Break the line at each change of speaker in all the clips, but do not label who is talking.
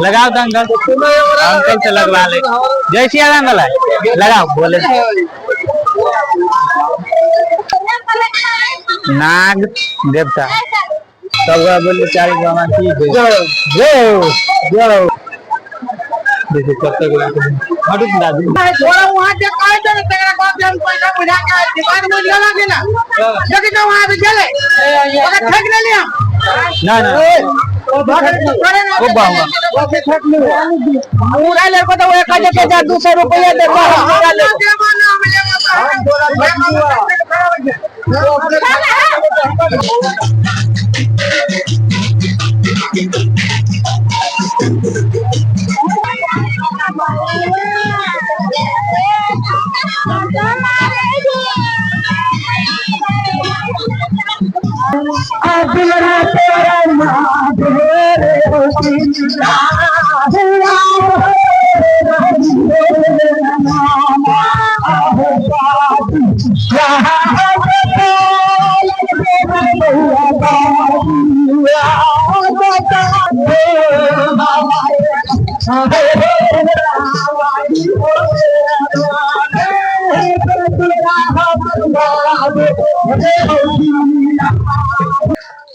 लगाओ तो uncle uncle से लगवा ले। जय सिया राम वाला लगाओ बोले नाग देवता सब बोले चार भगवान की जैसे करते हटू दादी
थोड़ा वहां से कहे तो तेरा बाप हम पैसा बुझा के दुकान में लगा देना लेकिन तो वहां पे चले अगर ठग ले लिया
ना ना
वो
बाहुआ
पूरा ले को तो वो 1200 रुपया दे पूरा ले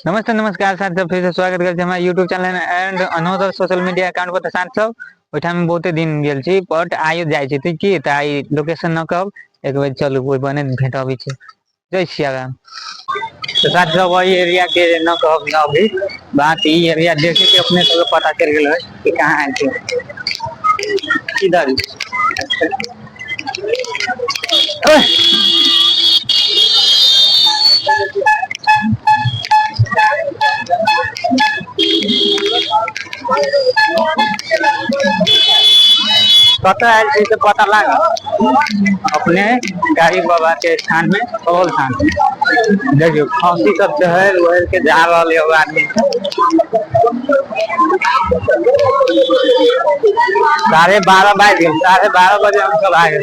नमस्ते नमस्कार साथ फिर से स्वागत करते हमारे YouTube channel and another social media account पर साथ सब ओठा में बहुते दिन गेल छी बट आइयो जाय छी त की त आई लोकेशन न कहब एक बार चलू कोई बने भेट अभी छै। जय सिया राम। तो साथ सब वही एरिया के न कहब न अभी बात ई एरिया देखे के अपने सब पता चल गेल है कि कहां है छै किधर पता है तो पता लगा अपने गाड़ी बाबा के स्थान में कौल स्थान देखियो खांसी सब शहर वहर के जा रहा है आदमी 12:30 बज गए 12:30 बजे हम सब आ गए।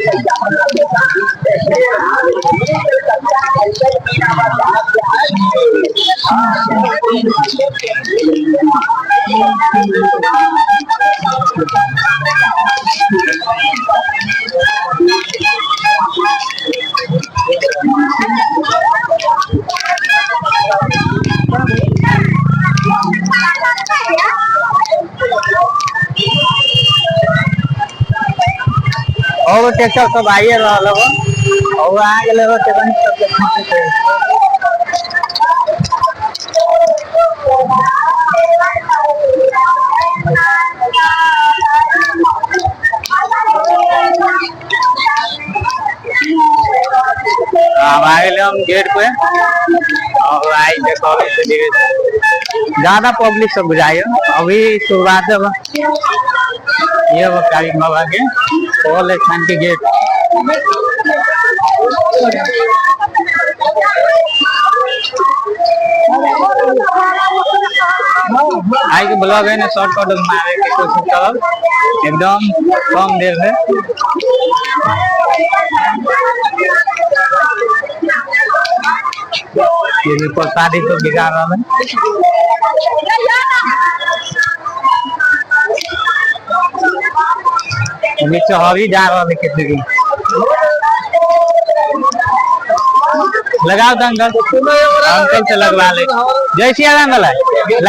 और ट्रैक्टर सब आइए रहा और आ गए अब आए हम गेट पे और आई देखो ज्यादा पब्लिक सब जाए अभी शुरुआत है ये वो काली बाबा के कौल स्थान के गेट आई के ब्लॉग है ना शॉर्टकट मारे के कोशिश करब एकदम कम देर में ये प्रसादी तो बिगाड़ रहा है नीचे हरी जा रहा है कितने लगाओ तो अंकल से लगवा ले। जय सिया राम वाला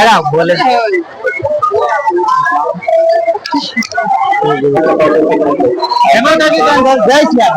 लगाओ बोले जय सिया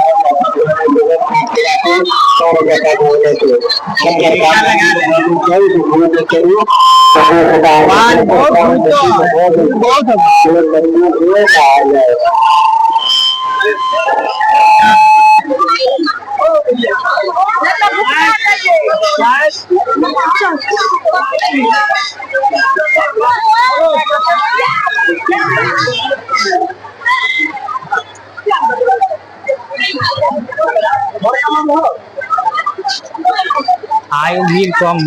आयु भीड़ कम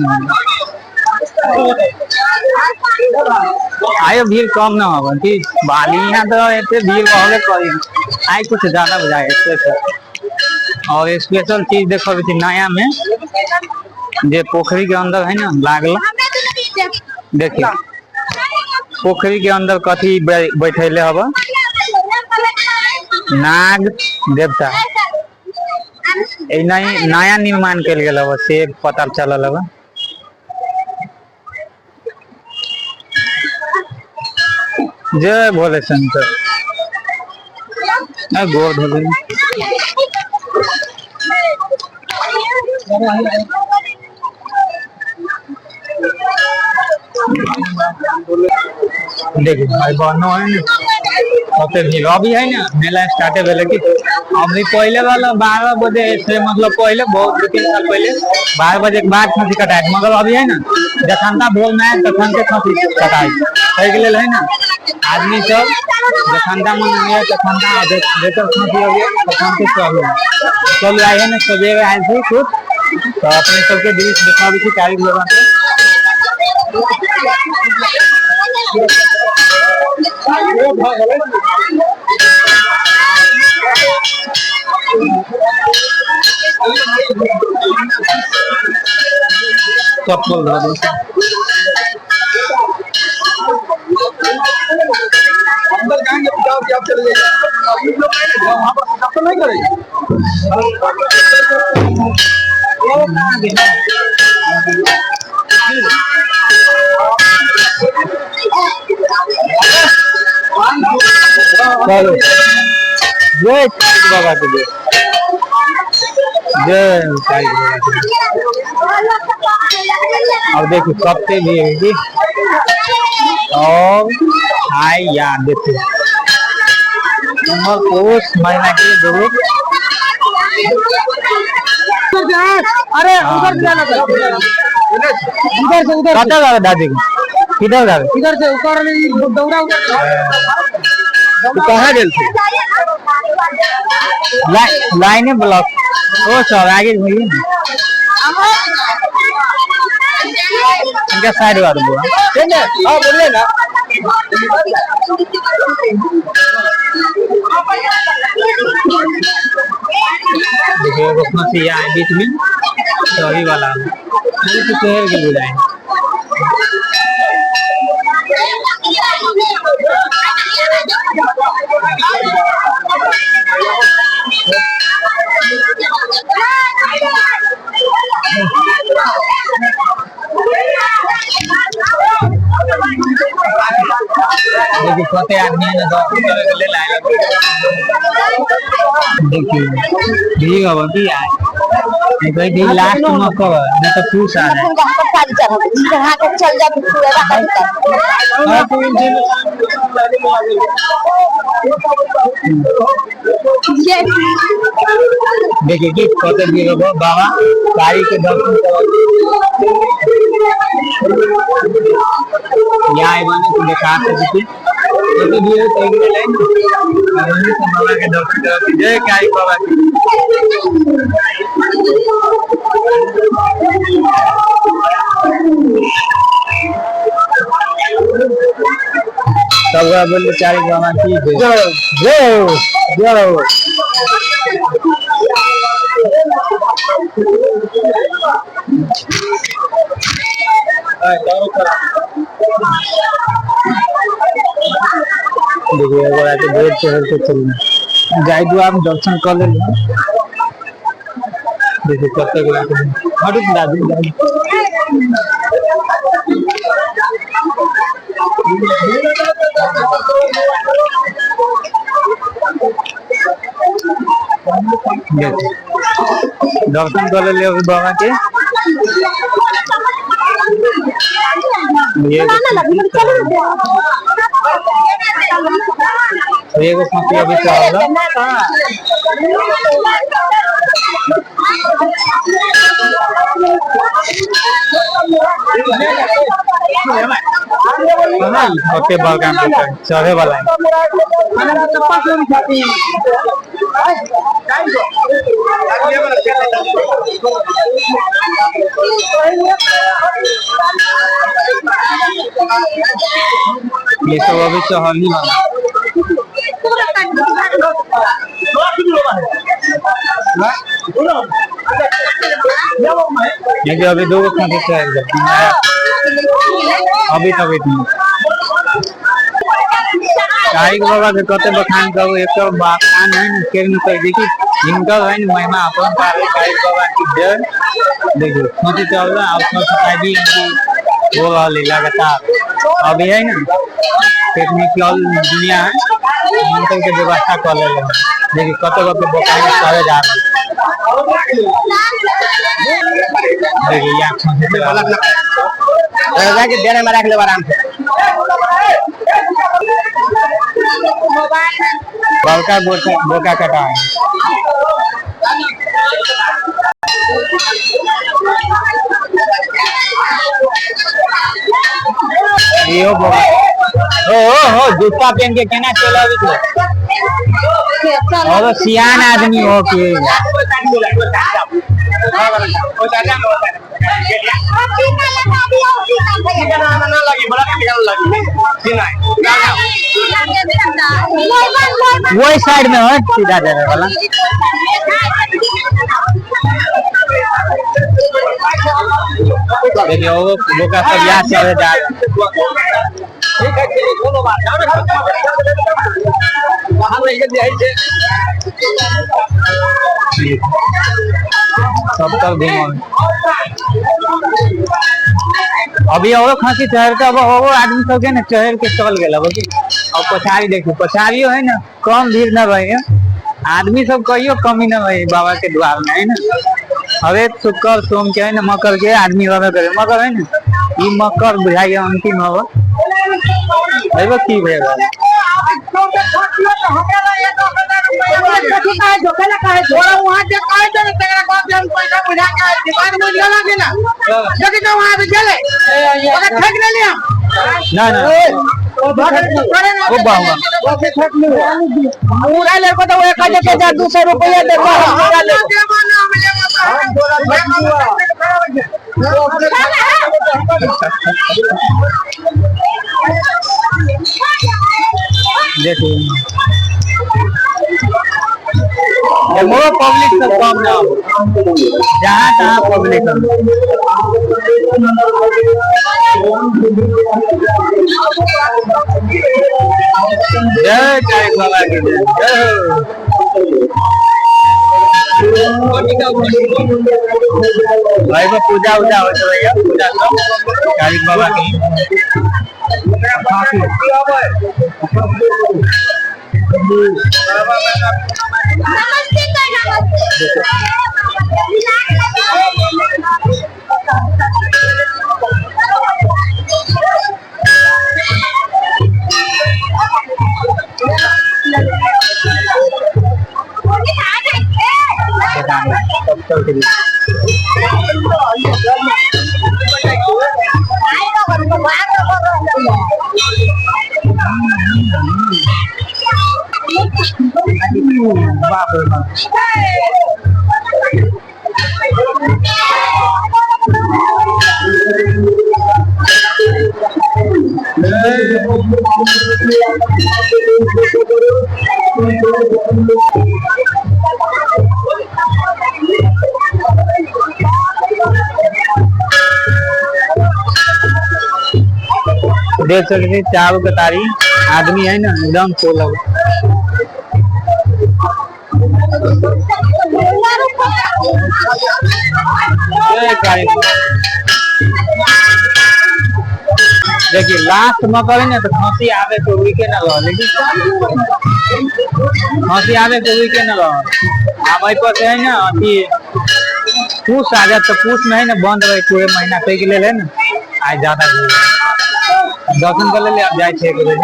आयु भीड़ कम न हो बाली यहाँ तो इतने भीड़ होगे करी आई कुछ ज्यादा बुझाए स्पेशल और स्पेशल चीज देखो नया में जे पोखरी के अंदर है ना लागल देखिए पोखरी के अंदर कथी बैठेले हब? नाग देवता। ए नहीं नया निर्माण कल गेल हब से पता चलल हब। जय भोले शंकर। गोर धोले देखिए भाई बनो है ना सबसे भीड़ अभी है ना मेला स्टार्ट है कि अभी पहले वाला 12 बजे से मतलब पहले बहुत 2-3 साल पहले 12 बजे के बाद खसी कटाए मगर अभी है ना जखनता भोल में तखन के खसी कटाए सही के लिए है ना आदमी सब जखनता मन में तखनता बेहतर खसी हो गया तखन के चल आए है ना सवेरे आए थे कुछ तो अपने सबके दृश्य दिखा भी थी चारी लोगों को चप्पल अंदर जाएंगे जाओ क्या चले जाएंगे वहां पर चप्पल नहीं करेंगे चलो जय बाबा के जय अब देखो सबसे भी है और हाय यार देखो नंबर पोस्ट महीना के दो
अरे उधर जाना उधर से उधर
कता जा दादी किधर जा
इधर से ऊपर दौड़ा
तू कहाँ गेल थे लाइन ब्लॉक ओ सर आगे भई इनका साइड वाला बोला ठीक है हां बोलिए ना देखिए वो मसी है बीच में सही वाला ये तो शहर के लिए है देखिए छोटे आदमी है ना तो ले लाए देखिए भी होगा कि यार कोई भी लास्ट में कब ना तो पूछ आ रहा है
वहां के चल जा
देखिए कि कते भी होगा बाबा गाड़ी के दर्शन करो यहाँ बने तो देखा सकते तो भी है तो ये लाइन आने से बाबा के दर्शन करो जय काई बाबा की सब बोल चारी बाबा की जय जय जय देखिए अगर आके गेट से होते चलना जाए तो आप दर्शन कर ले देखिए कब तक हट दादी दर्शन कर ले बाबा के ये को साथी अभी चला ओके बालकान पे चढ़े वाला है ये सब अभी चढ़ने वाला ये जो अभी दो खाते अभी तक कारिक बाबा के कते बखान करू एक तो बखान है न के न कर देखी इनका है न महिमा अपन कारिक बाबा की जय देखिए मुझे चल रहा है और सफाई भी वो वाली लगातार अभी है ना टेक्निकल दुनिया है उनके के व्यवस्था कर ले देखिए कते कते बखान करे जा रहा देखिए यहाँ से
जाके देने में रख ले आराम से
बड़का बोका कटा है यो बोका हो जूता पहन के केना चलावी तो और सियान आदमी हो के वही साइड में हो सीधा जाने वाला देखिए वो बोका सब यहाँ से जा सब तक घूमो अभी और खांसी चढ़ के अब वो आदमी सब के ना चढ़ के चल गया और पछाड़ी देखिए पछाड़ियो है ना कम भीड़ न रहे आदमी सब कहियो कमी न रहे बाबा के द्वार में है ना हरेक शुक्र सोम के है ना मकर के आदमी रहे करे मकर है ना ये मकर बुझाइए अंतिम हवा एगो की भेगा ना ना वो बाहुआ
पूरा लड़को तो वो 1200 रुपया दे
देखिए वो पब्लिक सब कम ना हो जहाँ तहाँ पब्लिक जय कारिक बाबा की जय भाई को पूजा उजा हो तो भैया पूजा सब कारिक बाबा की देख सकते चारों कतारी आदमी है ना एकदम सोलह देखिए लास्ट में करे ना तो खांसी आवे तो वीके ना रह लेकिन खांसी आवे तो वीके ना रह अब आई पर है ना अभी पूछ आ जाए तो पूछ में है ना बंद रहे पूरे महीना कई के ले ना आज ज्यादा दर्शन कर ले आप जाए 6 बजे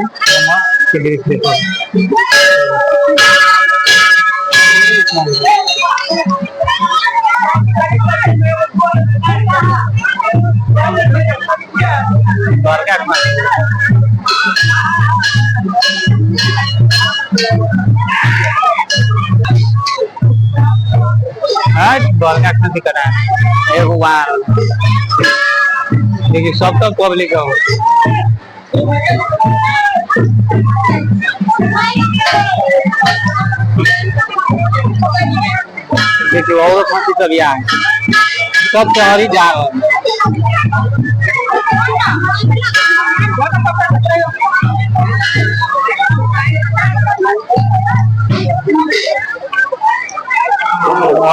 के दृष्टि बड़का खांसी करा एगो देखिए सब तक पब्लिक हो देखिए और खांसी सब यहाँ है सब शहरी जा रहा है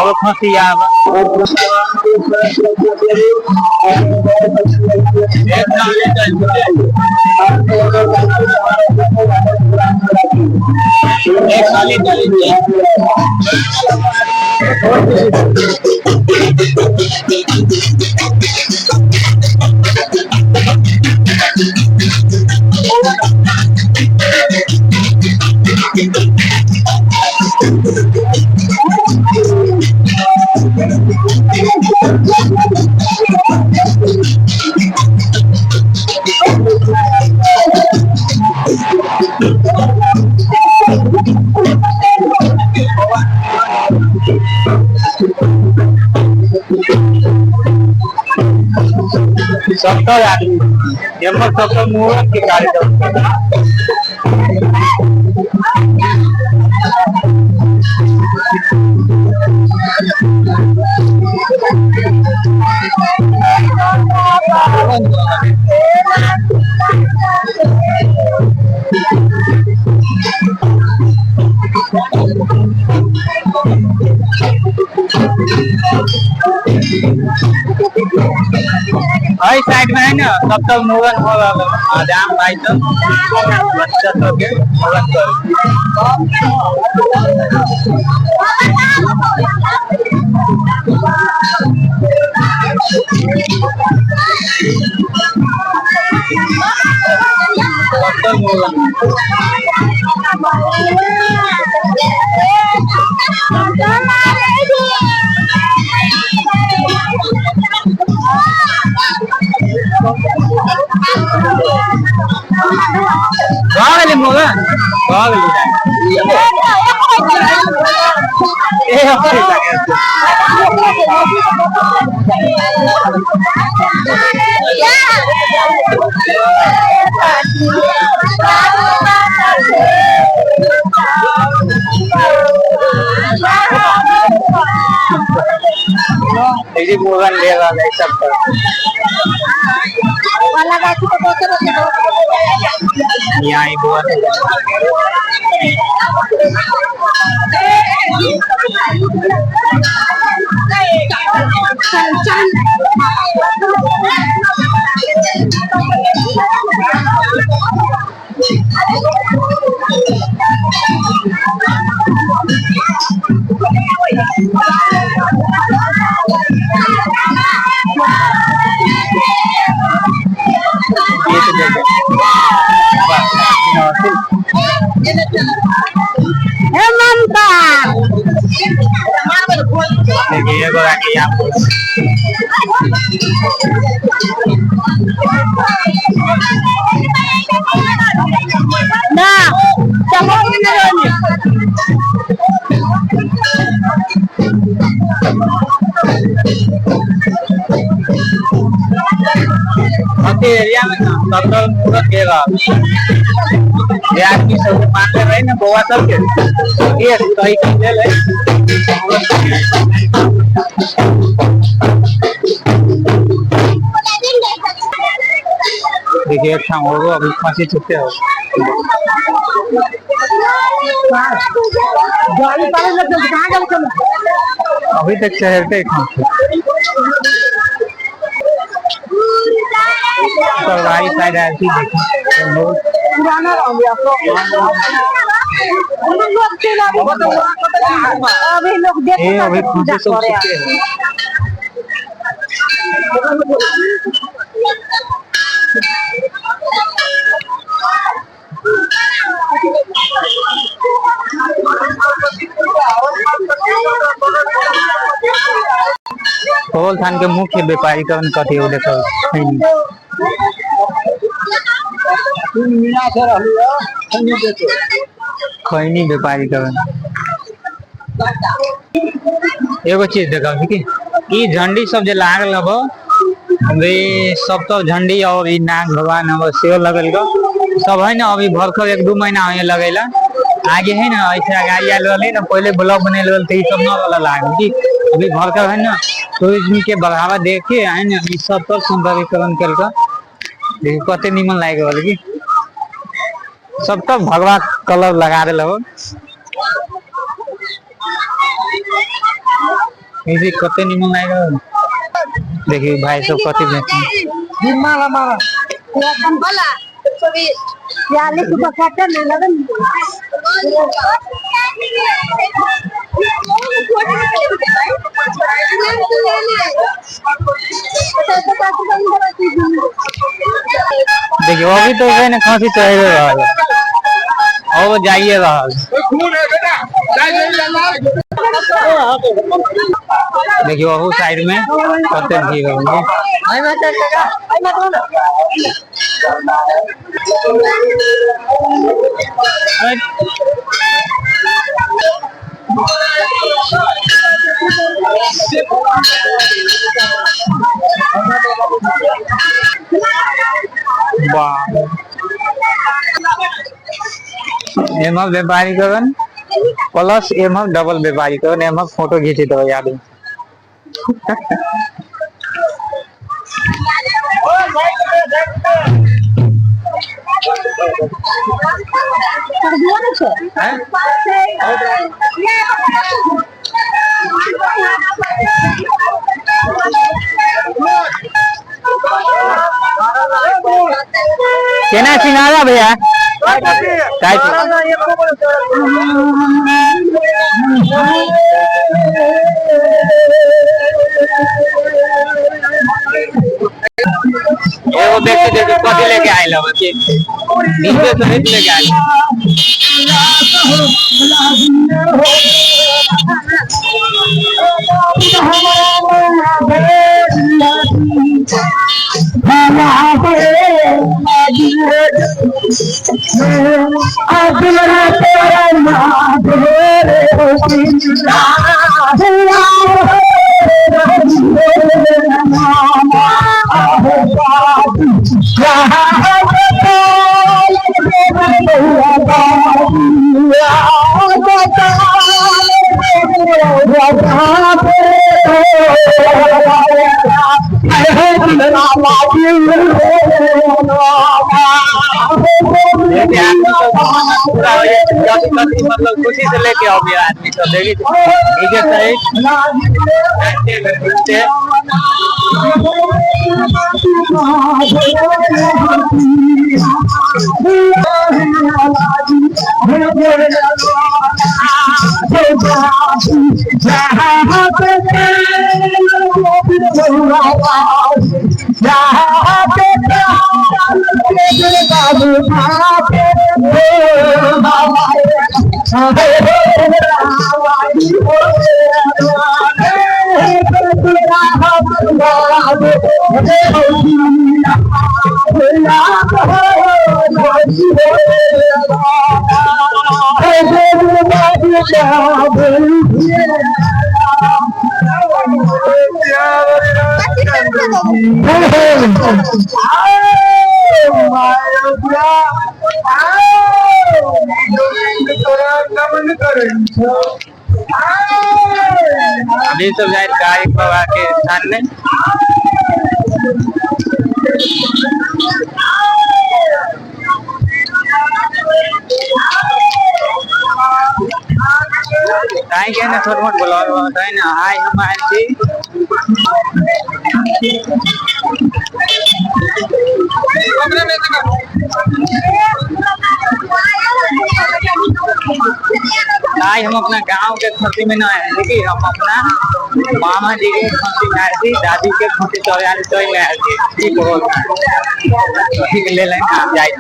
अब खसिया सबका आदमी एमर सबका मुंह के कार्यक्रम भाई साइड में है ना तब तक मुगन हो रहा आजाम भाई तो बच्चा तो के Mugen Vale, mogan. Vale. Jadi mogan dia lah सब
वाला बात तो
यहाँ ही बुआ देखिए को आके यहाँ पर
ना चलो
एरिया में ना सब पूरा केगा ये आदमी सब मान ले रहे ना गोवा सब के ये कहीं ले ले देखिए अच्छा होगा अभी फांसी छुट्टे हो
गाड़ी पाले लग कहां जाओ चलो
अभी तक शहर पे सरकारी साइड ऐसी देखो
पुराना रंग अभी लोग देख
अभी खुशी सब छुट्टे हैं कोल थान के मुख्य व्यापारीकरण कथी हो देखो खैनी व्यापारीकरण एगो चीज देखो ठीक ई झंडी सब जे लागल हबो वे सब तो झंडी और ई नाग भगवान हबो सेहो लगल गो सब है ना अभी भरखर 1-2 महीना होए लगेला आगे है ना ऐसे आगे आल वाले ना पहले ब्लॉग बने वाले थे सब ना वाला लाग की अभी भरखर है ना टूरिज्म के बढ़ावा दे के है ना ई सब पर सौंदर्यीकरण करके देखिए कते निमन लागे वाले की सब तक भगवा कलर लगा दे लो म्यूजिक कते निमन लाग देखिए भाई सब कथी बेचते
मारा मारा बोला 120 रुपया काटे ना लगन
देखिए अभी तो ना खांसी चढ़ रहा है और जाइए रहा देखिए वो साइड में कते भीड़ होंगे एम व्यापारी करन प्लस एम डबल व्यापारी करन एम फोटो खींची दो याद केना सिंगारा भैया वो व्यक्ति देखो कथी लेके आए लो नीचे से लेके आए मतलब खुशी से लेके आओ मेरा आदमी तो देखिए अभी सब जाए गायक बाबा के स्थान में ना छोट मोट बोला ना हाय हम आए थे आज हम अपना गांव के खर्ची में ना आए थे हम अपना मामा जी के खर्ची में आए थे दादी के खर्ची तो में आए थे ले लें आप जाए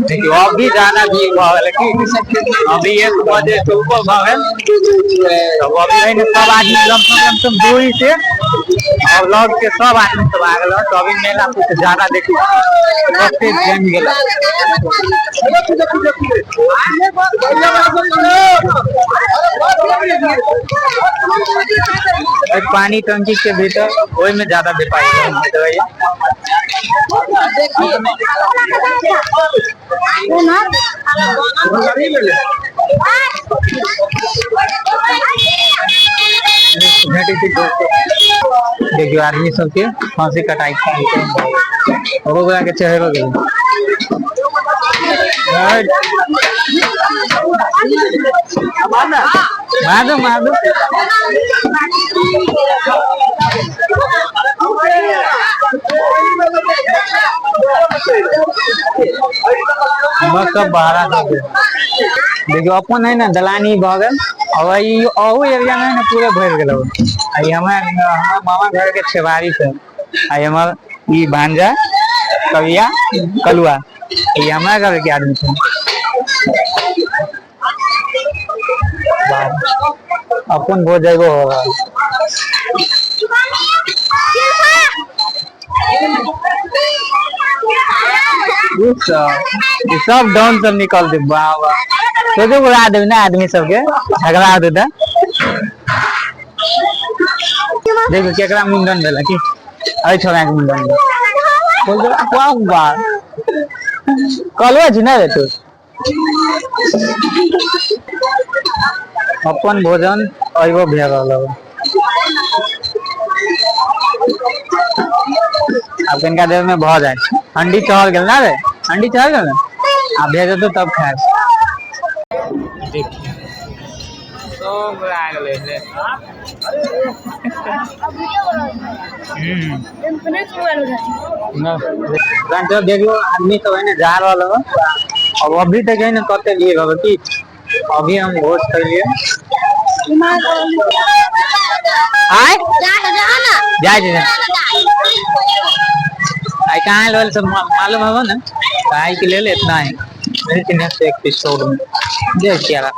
देखिए अभी जाना भी हुआ लेकिन अभी 1 बजे से ऊपर भाव है तो अभी सब आदमी लमसम दूरी से और लौट के सब आदमी सब आ गए तो अभी मेला कुछ ज्यादा देखिए जम गया पानी टंकी के भीतर वही में ज्यादा व्यापारी देखियो आदमी सबके फांसी कटाई के चढ़ेबो गेल मार दो सब बाहर देखियो अपन है ना दलानी भगल और अहू एरिया में ना पूरे भर गेल हमारे मामा घर के छेवारी से हमार ई भांजा कविया कलुआ ये हमारे घर के आदमी थे अपन बहुत जगह हो रहा सब डाउन सब निकल दे बाबा सोचे उड़ा दे ना आदमी सबके झगड़ा दे देखो केकरा मुंडन भेल की अरे छोरा के मुंडन बोल दे वाह बात कलवा छी ना रे तू अपन भोजन अइबो भे रहल अब इनका देर में बहुत है हंडी चढ़ गल ना रे हंडी चढ़ गल अब भेज तो तब खाए देखिए सब आ गले ले ना देखो आदमी सब है ना जा रहा अब अभी तक है ना कते लिए बाबा की अभी हम भोज कर लिए आय जा आई कहाँ लेवल सब मालूम है ना काहे के ले इतना है मेरे नेक्स्ट एपिसोड में देख क्या